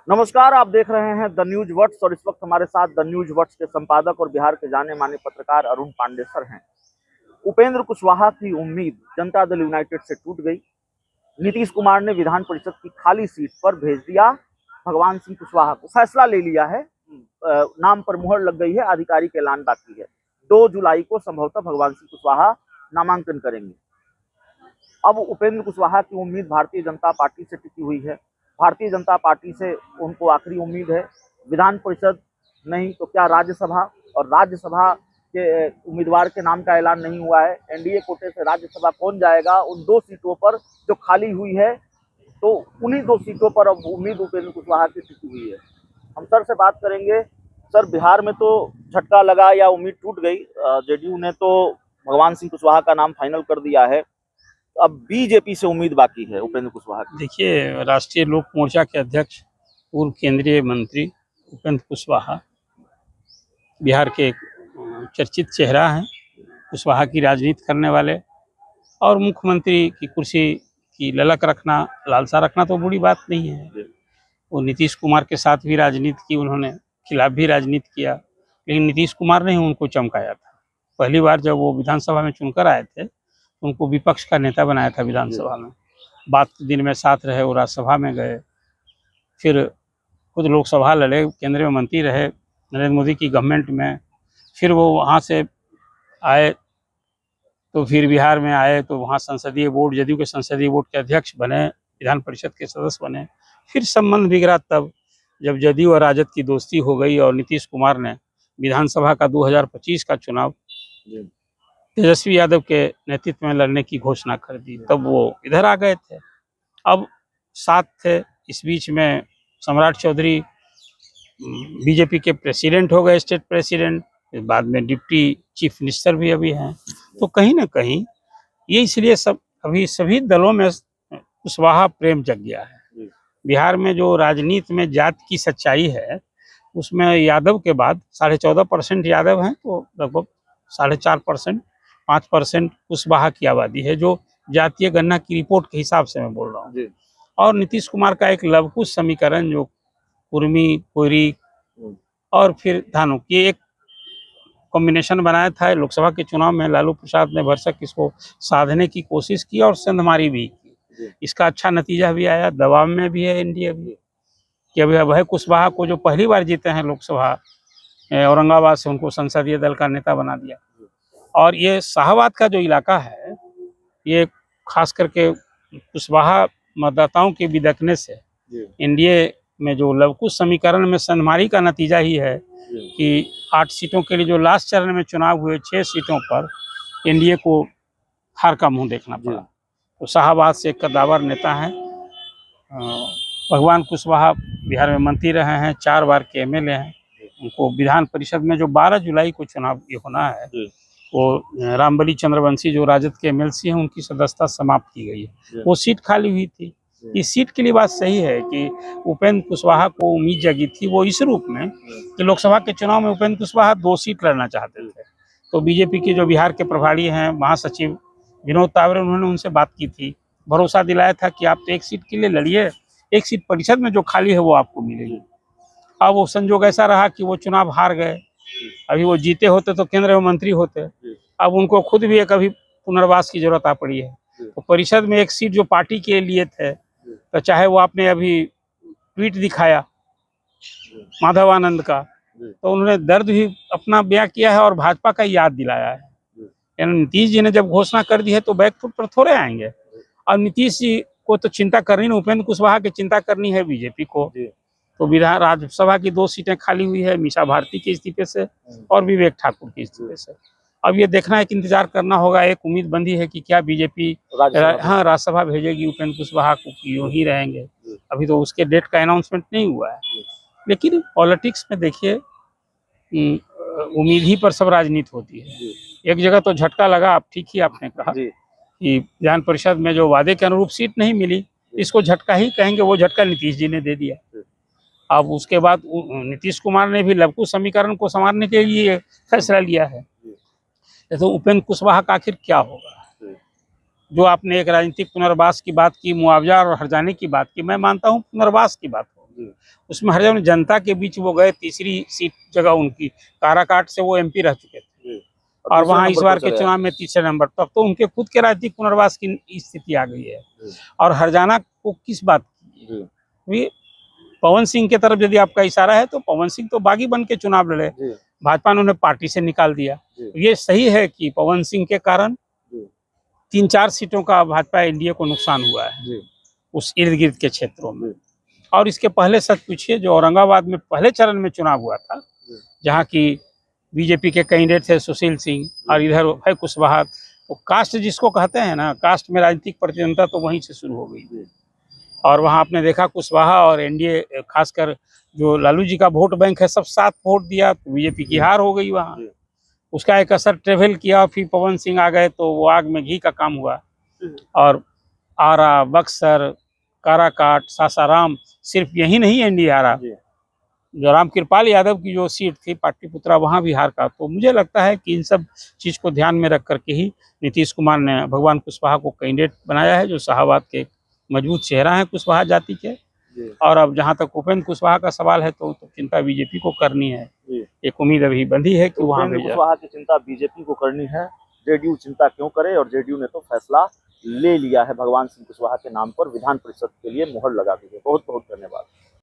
नमस्कार, आप देख रहे हैं द न्यूज वर्ड्स और इस वक्त हमारे साथ द न्यूज वर्ड्स के संपादक और बिहार के जाने माने पत्रकार अरुण पांडे सर हैं। उपेंद्र कुशवाहा की उम्मीद जनता दल यूनाइटेड से टूट गई। नीतीश कुमार ने विधान परिषद की खाली सीट पर भेज दिया भगवान सिंह कुशवाहा को। फैसला ले लिया है, नाम पर मुहर लग गई है, आधिकारिक ऐलान बाकी है। 2 जुलाई को संभवतः भगवान सिंह कुशवाहा नामांकन करेंगे। अब उपेंद्र कुशवाहा की उम्मीद भारतीय जनता पार्टी से टिकी हुई है। भारतीय जनता पार्टी से उनको आखिरी उम्मीद है। विधान परिषद नहीं तो क्या राज्यसभा, और राज्यसभा के उम्मीदवार के नाम का ऐलान नहीं हुआ है। एनडीए कोटे से राज्यसभा कौन जाएगा उन 2 सीटों पर जो खाली हुई है, तो उन्हीं 2 सीटों पर अब उम्मीद उपेंद्र कुशवाहा की टिकी हुई है। हम सर से बात करेंगे। सर, बिहार में तो झटका लगा या उम्मीद टूट गई। जेडीयू ने तो भगवान सिंह कुशवाहा का नाम फाइनल कर दिया है। अब बीजेपी से उम्मीद बाकी है उपेंद्र कुशवाहा की। देखिए, राष्ट्रीय लोक मोर्चा के अध्यक्ष पूर्व केंद्रीय मंत्री उपेंद्र कुशवाहा बिहार के एक चर्चित चेहरा हैं। कुशवाहा की राजनीति करने वाले और मुख्यमंत्री की कुर्सी की ललक रखना, लालसा रखना तो बुरी बात नहीं है। वो नीतीश कुमार के साथ भी राजनीति की, उन्होंने खिलाफ भी राजनीति किया, लेकिन नीतीश कुमार ने ही उनको चमकाया था। पहली बार जब वो विधानसभा में चुनकर आए थे, उनको विपक्ष का नेता बनाया था विधानसभा में। बात के दिन में साथ रहे, वो राज्यसभा में गए, फिर खुद लोकसभा लड़े, केंद्रीय मंत्री रहे नरेंद्र मोदी की गवर्नमेंट में। फिर वो वहाँ से आए तो फिर बिहार में आए तो वहाँ संसदीय बोर्ड, जदयू के संसदीय बोर्ड के अध्यक्ष बने, विधान परिषद के सदस्य बने। फिर संबंध बिगड़ा तब जब जदयू और राजद की दोस्ती हो गई और नीतीश कुमार ने विधानसभा का 2025 का चुनाव तेजस्वी यादव के नेतृत्व में लड़ने की घोषणा कर दी, तब वो इधर आ गए थे। अब साथ थे। इस बीच में सम्राट चौधरी बीजेपी के प्रेसिडेंट हो गए, स्टेट प्रेसिडेंट, बाद में डिप्टी चीफ मिनिस्टर भी अभी हैं। तो कहीं ना कहीं ये इसलिए अभी सभी दलों में कुशवाहा प्रेम जग गया है। बिहार में जो राजनीति में जात की सच्चाई है, उसमें यादव के बाद 14.5% यादव हैं, तो लगभग 4.5%, 5% कुशवाहा की आबादी है, जो जातीय गणना की रिपोर्ट के हिसाब से मैं बोल रहा हूँ। और नीतीश कुमार का एक लवकुश समीकरण, जो कुर्मी, कोयरी और फिर धानु की एक कॉम्बिनेशन बनाया था लोकसभा के चुनाव में, लालू प्रसाद ने भरसक इसको साधने की कोशिश की और सेंधमारी भी की। इसका अच्छा नतीजा भी आया। दबाव में भी है एनडीए भी कि अभी अभय कुशवाहा को, जो पहली बार जीते हैं लोकसभा औरंगाबाद से, उनको संसदीय दल का नेता बना दिया। और ये शाहबाद का जो इलाका है, ये खास करके कुशवाहा मतदाताओं के बिदकने से एनडीए में जो लवकुश समीकरण में सनमारी का नतीजा ही है कि 8 सीटों के लिए जो लास्ट चरण में चुनाव हुए, 6 सीटों पर एनडीए को हार का मुंह देखना पड़ा। तो शाहबाद से एक कद्दावर नेता हैं। भगवान कुशवाहा बिहार में मंत्री रहे हैं, 4 बार के एमएलए हैं। उनको विधान परिषद में जो 12 जुलाई को चुनाव ये होना है, वो रामबली चंद्रवंशी जो राजद के एमएलसी हैं, उनकी सदस्यता समाप्त की गई है। वो सीट खाली हुई थी। इस सीट के लिए बात सही है कि उपेंद्र कुशवाहा को उम्मीद जगी थी, वो इस रूप में कि लोकसभा के चुनाव में उपेंद्र कुशवाहा 2 सीट लड़ना चाहते थे। तो बीजेपी के जो बिहार के प्रभारी हैं, महासचिव विनोद तावरे, उन्होंने उनसे बात की थी, भरोसा दिलाया था कि आप तो 1 सीट के लिए लड़िए, 1 सीट परिषद में जो खाली है वो आपको मिलेगी। अब वो संजोग ऐसा रहा कि वो चुनाव हार गए। अभी वो जीते होते तो केंद्रीय मंत्री होते। अब उनको खुद भी एक अभी पुनर्वास की जरूरत आ पड़ी है। तो परिषद में 1 सीट जो पार्टी के लिए थे, तो चाहे वो आपने अभी ट्वीट दिखाया माधव आनंद का, तो उन्होंने दर्द भी अपना बयां किया है और भाजपा का याद दिलाया है। नीतीश जी ने जब घोषणा कर दी है तो बैकफुट पर थोड़े आएंगे। और नीतीश जी को तो चिंता करनी नहीं, उपेंद्र कुशवाहा की चिंता करनी है बीजेपी को। तो विधान राज्यसभा की 2 सीटें खाली हुई है, मीसा भारती के इस्तीफे से और विवेक ठाकुर के इस्तीफे से। अब ये देखना, एक इंतजार करना होगा। एक उम्मीद बंदी है कि क्या बीजेपी राज्यसभा भेजेगी उपेंद्र कुशवाहा को, यूं ही रहेंगे। अभी तो उसके डेट का अनाउंसमेंट नहीं हुआ है। लेकिन पॉलिटिक्स में देखिए, उम्मीद ही पर सब राजनीति होती है। एक जगह तो झटका लगा, आप ठीक ही आपने कहा कि विधान परिषद में जो वादे के अनुरूप सीट नहीं मिली, इसको झटका ही कहेंगे। वो झटका नीतीश जी ने दे दिया। अब उसके बाद नीतीश कुमार ने भी लवकुश समीकरण को संवारने के लिए फैसला लिया है। तो उपेंद्र कुशवाहा का आखिर क्या होगा? जो आपने एक राजनीतिक पुनर्वास की बात की, मुआवजा और हर्जाने की बात की, मैं मानता हूँ पुनर्वास की बात होगी। जी। उसमें हरियाणा जनता के बीच वो गए, तीसरी सीट जगह उनकी काराकाट से वो एमपी रह चुके थे जी। और दूसरे वहाँ इस नंबर बार पर के चले चुनाव में तीसरे नंबर, तब तो उनके खुद के राजनीतिक पुनर्वास की स्थिति आ गई है। जी। और हरियाणा को किस बात की? जी। भी पवन सिंह की तरफ यदि आपका इशारा है तो पवन सिंह तो बागी बन के चुनाव लड़े, जी। भाजपा ने उन्हें पार्टी से निकाल दिया। जी। ये सही है कि पवन सिंह के कारण जी। 3-4 सीटों का भाजपा एनडीए को नुकसान हुआ है जी। उस इर्द गिर्द के क्षेत्रों में। जी। और इसके पहले सच पूछिए, जो औरंगाबाद में पहले चरण में चुनाव हुआ था, जी। जहाँ की बीजेपी के कैंडिडेट थे सुशील सिंह और इधर है कुशवाहा, तो कास्ट जिसको कहते हैं ना, कास्ट में राजनीतिक प्रतिद्वंदता तो वहीं से शुरू हो गई। जी। और वहाँ आपने देखा कुशवाहा और एनडीए, खासकर जो लालू जी का वोट बैंक है, सब साथ वोट दिया तो बीजेपी की हार हो गई वहाँ। जी। उसका एक असर ट्रेवल किया, फिर पवन सिंह आ गए तो वो आग में घी का काम हुआ। और आरा, बक्सर, काराकाट, सासाराम, सिर्फ यही नहीं एनडीए हारा, जी। जो राम कृपाल यादव की जो सीट थी पाटलिपुत्रा, वहाँ भी हार का। तो मुझे लगता है कि इन सब चीज़ को ध्यान में रख करके ही नीतीश कुमार ने भगवान कुशवाहा को कैंडिडेट बनाया है, जो शाहाबाद के मजबूत चेहरा हैं कुशवाहा जाति के। जी। और अब जहाँ तक उपेंद्र कुशवाहा का सवाल है तो चिंता बीजेपी को करनी है। जी। एक उम्मीद अभी बंधी है कि वहाँ उपेंद्र भेजा। कुशवाहा की चिंता बीजेपी को करनी है, जेडीयू चिंता क्यों करे, और जेडीयू ने तो फैसला ले लिया है, भगवान सिंह कुशवाहा के नाम पर विधान परिषद के लिए मुहर लगा दी है। बहुत बहुत धन्यवाद।